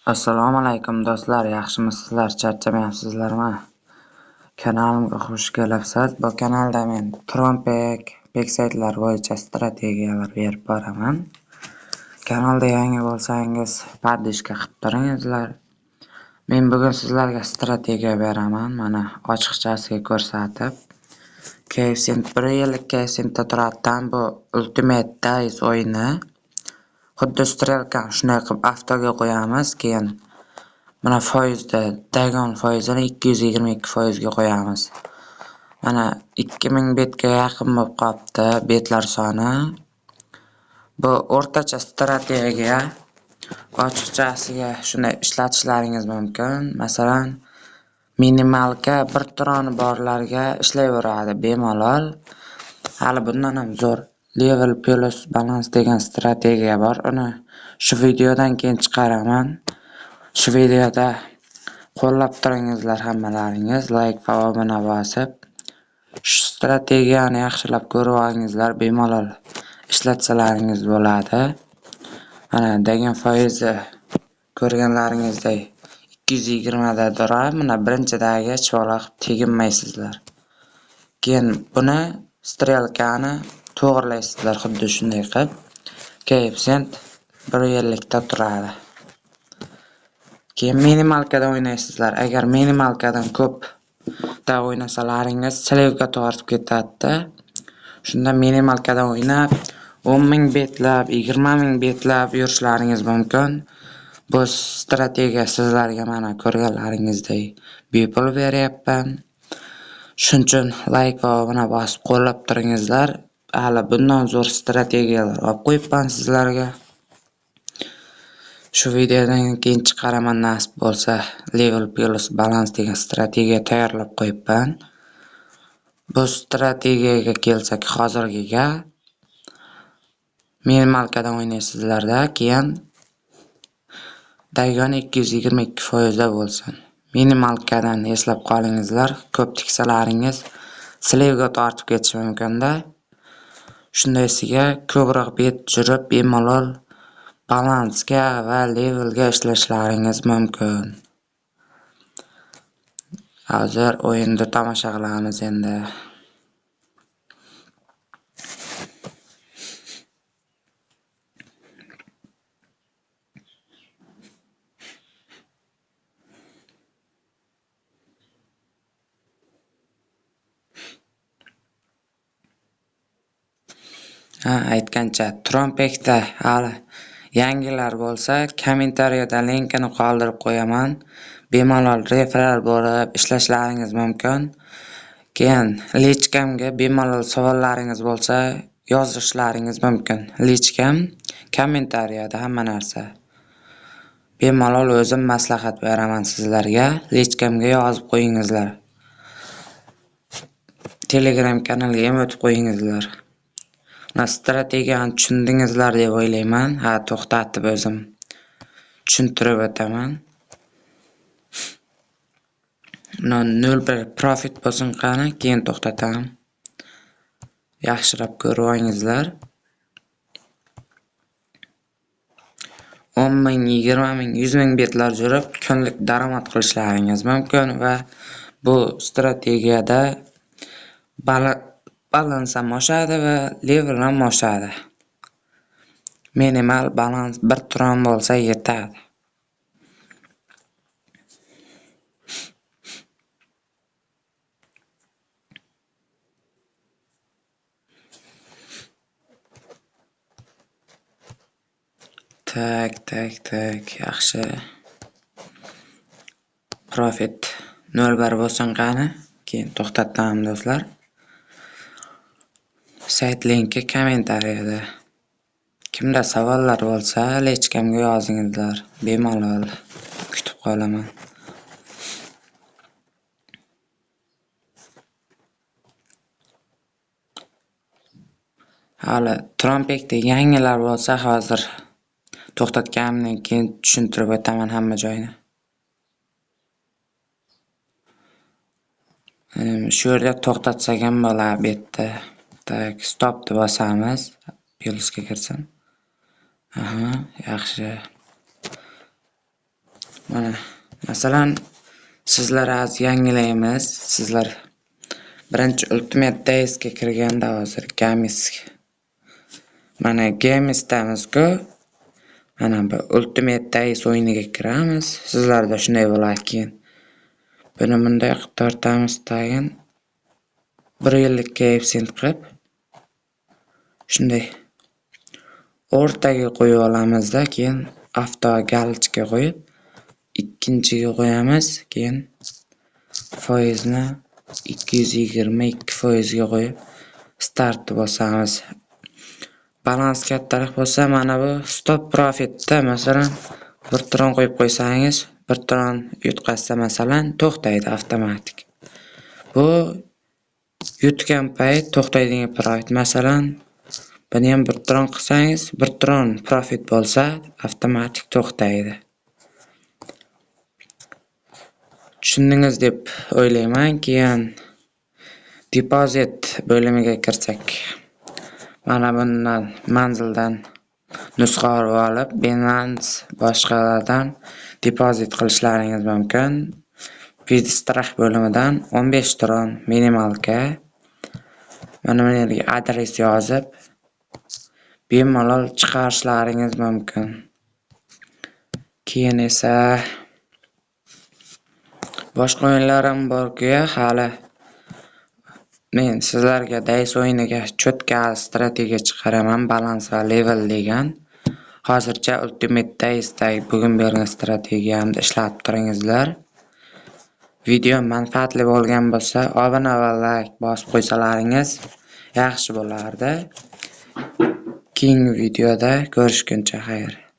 Assalomu alaykum do'stlar, yaxshimisizlar, charchamayapsizlarmi? Kanalimga xush kelibsiz. Bu kanalda men Trumpek saytlar bo'yicha strategiyalar berib boraman. Kanalda yangi bo'lsangiz, podpishka qilib turingizlar. Men bugun sizlarga strategiya beraman, mana ochiqchasiga ko'rsatib. Koeffitsient 1 yillik koeffitsiyentda turadigan bu Ultimate Days o'yini. Xuddi strelkani shunday qilib avtoga qo'yamiz, keyin mana foizda Dagon foizini 222% ga qo'yamiz. Mana 2000 betga yaqin bo'lib qolibdi betlar soni. Bu o'rtacha strategiya. Ochiqchasiga shunday ishlatishlaringiz mumkin. Masalan, minimalka 1 turoni borlarga ishlayveradi bemalol. Hali bundan ham zo'r level plus balans degan strategiya bor. Uni shu videodan keyin chiqaraman. Shu videoda qo'llab turingizlar hammalaringiz, like va obuna bosib. Shu strategiyani yaxshilab ko'rib olingizlar, bemalol ishlatsalaringiz bo'ladi. Mana degan foizi ko'rganlaringizdek 220 da turadi. Mana birinchidagi chivola qilib teginmaysizlar. Keyin buni strelkani to'g'rilaysizlar xuddi shunday qilib. Koeffitsient 1 yillikda turadi. Keyin minimalkada o'ynaysizlar. Agar minimalkadan ko'p da o'ynasalaringiz slevga tortib ketadi. Shunda minimalkada o'ynab 10,000 betlab, 20,000 betlab yurishlaringiz mumkin. Bu strategiya sizlarga mana ko'rganlaringizdek bepul beryapman. Shuning uchun like va obuna bosib qo'llab turingizlar. Hali bundan zo'r strategiyalar olib qo'yibman sizlarga. Shu videodan keyin chiqaraman nasib bo'lsa, level plus balans degan strategiya tayyorlab qo'yibman. Bu strategiyaga kelsak, hozirgiga minimalkadan o'ynaysizlarda, keyin Dagon 222% da bo'lsin. Minimalkadan eslab qolingizlar, ko'p tiksalaringiz slevga tortib ketishi mumkin-da. Shundaysiga ko'proq bet jurib bemalol balansga va levelga ishlashlaringiz mumkin. Hozir o'yinni tomosha qilamiz endi. Aytgancha Trumpekda hali yangilar bo'lsa, kommentariyada linkini qoldirib qo'yaman. Bemalol referal bo'lib ishlashlaringiz mumkin. Keyin lichkamga bemalol savollaringiz bo'lsa, yozishlaringiz mumkin. Lichkam kommentariyada hamma narsa. Bemalol o'zim maslahat beraman sizlarga. Lichkamga yozib qo'yingizlar. Telegram kanaliga ham o'tib qo'yingizlar. Strategiyani tushundingizlar deb o'ylayman. To'xtatib o'zim tushuntirib o'taman. 0.1 profit bo'lsin qani, keyin to'xtataman. Yaxshilab ko'rib olingizlar. 10,000, 20,000, 100,000 betlar jurib kunlik daromad qilishlaringiz mumkin va bu strategiyada balans ham oshadi va level ham oshadi. Minimal balans 1 turon bo'lsa yetadi. Tak, yaxshi. Profit 0.1 bo'lsin qani, keyin to'xtataman do'stlar. Sayt linki kommentariyada. Kimda savollar bo'lsa, lichkamga yozingizlar. Bemalol kutib qolaman. Hali Trumpekda yangilar bo'lsa, hozir to'xtatganimdan keyin tushuntirib o'taman hamma joyini. Shu yerda to'xtatsak ham bo'ladi betda. Tak, stopni bosamiz. Plusga kirsin. Yaxshi. Mana masalan sizlar az yangilaymiz. Sizlar birinchi Ultimate Days'ga kirganda hozir Games mana Games'damiz-ku. Mana bu Ultimate Days o'yiniga kiramiz. Sizlarda shunday bo'ladi keyin. Buni bunday qilib tortamiz tagin 1 yillik koeffitsient qilib shunday o'rtaga qo'yib olamizda, keyin avto galichka qo'yib ikkinchiga qo'yamiz, keyin foizni 222% ga qo'yib start bosamiz. Balans kattaroq bo'lsa mana bu stop profitda masalan 1 tron qo'yib qo'ysangiz, 1 tron yutqazsa masalan to'xtaydi avtomatik. Bu yutgan payt to'xtaydigan profit. Masalan, buni ham 1 tron qilsangiz, 1 tron profit bo'lsa avtomatik to'xtaydi. Tushundingiz deb o'ylayman. Keyin depozit bo'limiga kirsak. Mana bundan manzildan nusxa olib, Binance boshqalardan depozit qilishlaringiz mumkin. Vidstrah bo'limidan 15 tron minimalka. Mana bu yerga adres yozib bemalol chiqarishlaringiz mumkin. Keyin esa boshqa o'yinlarim bor-ku, hali men sizlarga Days o'yiniga cho'tka strategiya chiqaraman, balans va level degan. Hozircha Ultimate Days'da bugun bergan strategiyamni ishlab turingizlar. Video manfaatli bo'lgan bo'lsa, obuna va like bosib qo'ysalaringiz yaxshi bo'lardi. Keyingi videoda ko'rishguncha xayr.